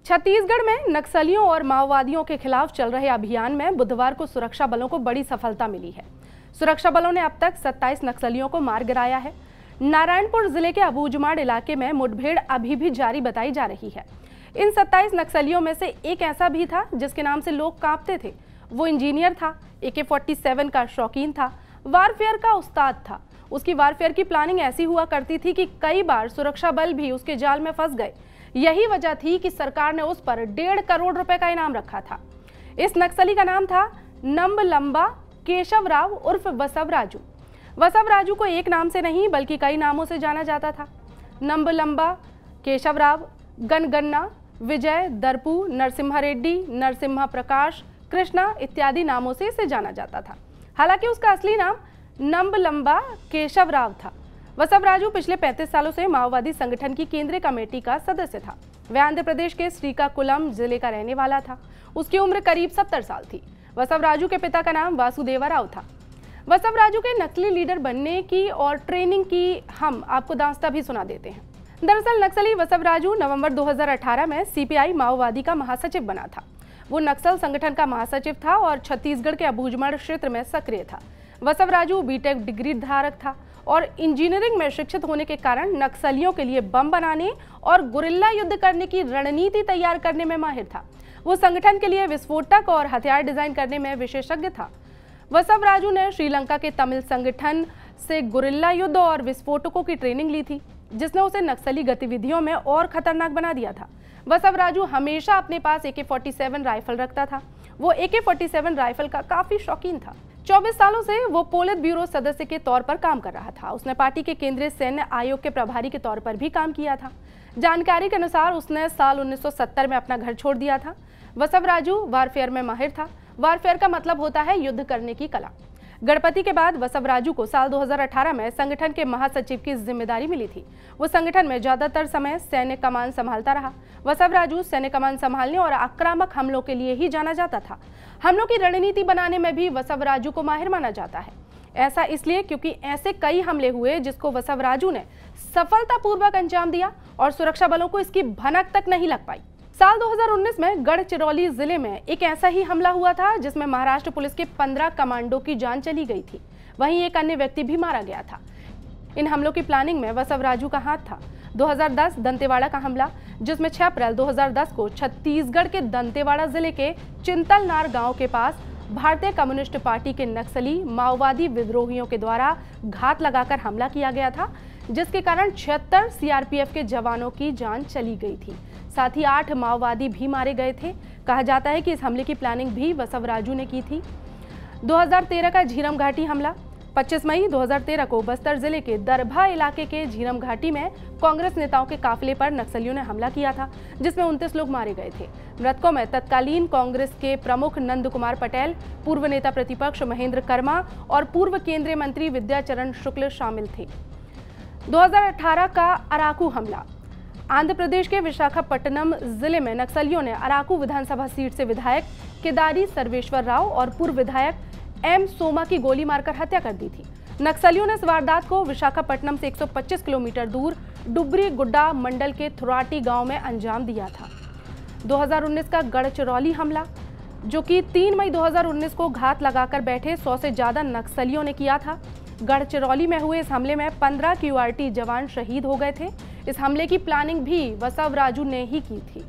छत्तीसगढ़ में नक्सलियों और माओवादियों के खिलाफ चल रहे अभियान में बुधवार को सुरक्षा बलों को बड़ी सफलता मिली है। सुरक्षा बलों ने अब तक 27 नक्सलियों को मार गिराया है। नारायणपुर जिले के अबूजमाड़ इलाके में मुठभेड़ अभी भी जारी बताई जा रही है। इन 27 नक्सलियों में से एक ऐसा भी था जिसके नाम से लोग कांपते थे। वो इंजीनियर था, AK-47 का शौकीन था, वारफेयर का उस्ताद था। उसकी वारफेयर की प्लानिंग ऐसी हुआ करती थी कि कई बार सुरक्षा बल भी उसके जाल में फंस गए। यही वजह थी कि सरकार ने उस पर 1.5 करोड़ रुपए का इनाम रखा था। इस नक्सली का नाम था नंबलंबा केशव राव उर्फ वसव राजू। वसव राजू को एक नाम से नहीं बल्कि कई नामों से जाना जाता था। नंबलंबा केशव राव गनगन्ना, विजय, दरपू, नरसिम्हा रेड्डी, नरसिम्हा प्रकाश, कृष्णा इत्यादि नामों से इसे जाना जाता था। हालांकि उसका असली नाम नंबलंबा केशव राव था। वसव राजू पिछले 35 सालों से माओवादी संगठन की केंद्रीय कमेटी का सदस्य था। वह आंध्र प्रदेश के श्रीकाकुलम जिले का रहने वाला था। उसकी उम्र करीब 70 साल थी। वसव राजू के पिता का नाम वासुदेवा राव था। वसव राजू के नक्सली लीडर बनने की और ट्रेनिंग की हम आपको दास्तां भी सुना देते हैं। दरअसल नक्सली वसव राजू नवंबर 2018 में CPI माओवादी का महासचिव बना था। वो नक्सल संगठन का महासचिव था और छत्तीसगढ़ के अबूजमाड़ क्षेत्र में सक्रिय था। वसव राजू BTech डिग्री धारक था और इंजीनियरिंग में शिक्षित होने के कारण नक्सलियों के लिए बम बनाने और गुरिल्ला युद्ध करने की रणनीति तैयार करने में माहिर था। वो संगठन के लिए विस्फोटक और हथियार डिजाइन करने में विशेषज्ञ था। वसव राजू ने श्रीलंका के तमिल संगठन से गुरिल्ला युद्ध और विस्फोटकों की ट्रेनिंग ली थी, जिसने उसे नक्सली गतिविधियों में और खतरनाक बना दिया था। वसव राजू हमेशा अपने पास AK-47 राइफल रखता था। वो AK-47 राइफल का काफी शौकीन था। 24 सालों से वो पोलित ब्यूरो सदस्य के तौर पर काम कर रहा था। उसने पार्टी के केंद्रीय सैन्य आयोग के प्रभारी के तौर पर भी काम किया था। जानकारी के अनुसार उसने साल 1970 में अपना घर छोड़ दिया था। वसव राजू वारफेयर में माहिर था। वारफेयर का मतलब होता है युद्ध करने की कला। गणपति के बाद वसव राजू को साल 2018 में संगठन के महासचिव की जिम्मेदारी मिली थी। वो संगठन में ज्यादातर समय सैन्य कमान संभालता रहा। वसव राजू सैन्य कमान संभालने और आक्रामक हमलों के लिए ही जाना जाता था। हमलों की रणनीति बनाने में भी वसव राजू को माहिर माना जाता है। ऐसा इसलिए क्योंकि ऐसे कई हमले हुए जिसको वसव राजू ने सफलतापूर्वक अंजाम दिया और सुरक्षा बलों को इसकी भनक तक नहीं लग पाई। साल 2019 में गढ़चिरौली जिले में एक ऐसा ही हमला हुआ था जिसमें महाराष्ट्र पुलिस के 15 कमांडो की जान चली गई थी। वहीं एक अन्य व्यक्ति भी मारा गया था। इन हमलों की प्लानिंग में वसव राजू का हाथ था। 2010 दंतेवाड़ा का हमला, जिसमें 6 अप्रैल 2010 को छत्तीसगढ़ के दंतेवाड़ा जिले के चिंतलनार गांव के पास भारतीय कम्युनिस्ट पार्टी के नक्सली माओवादी विद्रोहियों के द्वारा घात लगाकर हमला किया गया था, जिसके कारण 76 CRPF के जवानों की जान चली गई थी। साथ ही 8 माओवादी भी मारे गए थे। कहा जाता है कि इस हमले की प्लानिंग भी वसव राजू ने की थी। 2013 का झीरम घाटी हमला, 25 मई 2013 को बस्तर जिले के दरभा इलाके के झीरम घाटी में कांग्रेस नेताओं के काफिले पर नक्सलियों ने हमला किया था, जिसमें 29 लोग मारे गए थे। मृतकों में तत्कालीन कांग्रेस के प्रमुख नंद कुमार पटेल, पूर्व नेता प्रतिपक्ष महेंद्र कर्मा और पूर्व केंद्रीय मंत्री विद्याचरण शुक्ल शामिल थे। 2018 का अराकू हमला, आंध्र प्रदेश के विशाखापट्टनम जिले में नक्सलियों ने अराकू विधानसभा सीट से विधायक केदारी सर्वेश्वर राव और पूर्व विधायक M सोमा की गोली मारकर हत्या कर दी थी। नक्सलियों ने इस वारदात को विशाखापट्टनम से 125 किलोमीटर दूर डुबरी गुड्डा मंडल के थुराटी गांव में अंजाम दिया था। 2019 का गढ़चिरौली हमला, जो कि 3 मई 2019 को घात लगाकर बैठे 100 से ज्यादा नक्सलियों ने किया था। गढ़चिरौली में हुए इस हमले में 15 QRT जवान शहीद हो गए थे। इस हमले की प्लानिंग भी वसव राजू ने ही की थी।